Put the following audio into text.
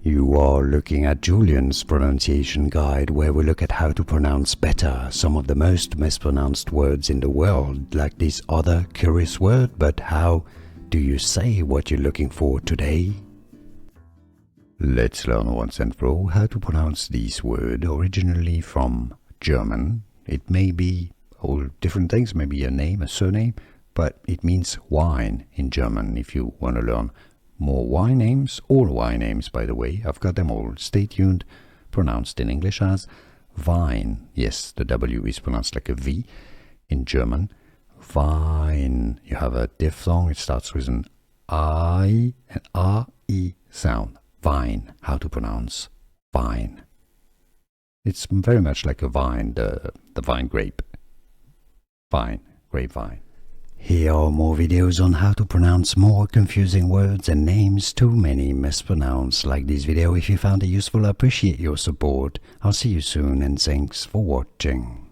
You are looking at Julian's pronunciation guide, where we look at how to pronounce better some of the most mispronounced words in the world, like this other curious word. But how do you say what you're looking for today? Let's learn once and for all how to pronounce this word, originally from German. It may be all different things, maybe a name, a surname, but it means wine in German. If you want to learn more wine names, all wine names, by the way, I've got them all. Stay tuned. Pronounced in English as Wein. Yes, the W is pronounced like a V in German. Wein. You have a diphthong. It starts with an I and R-E sound. Wein. How to pronounce wine. It's very much like a vine, the vine grape. Vine, grapevine. Here are more videos on how to pronounce more confusing words and names too many mispronounced. Like this video if you found it useful. I appreciate your support. I'll see you soon and thanks for watching.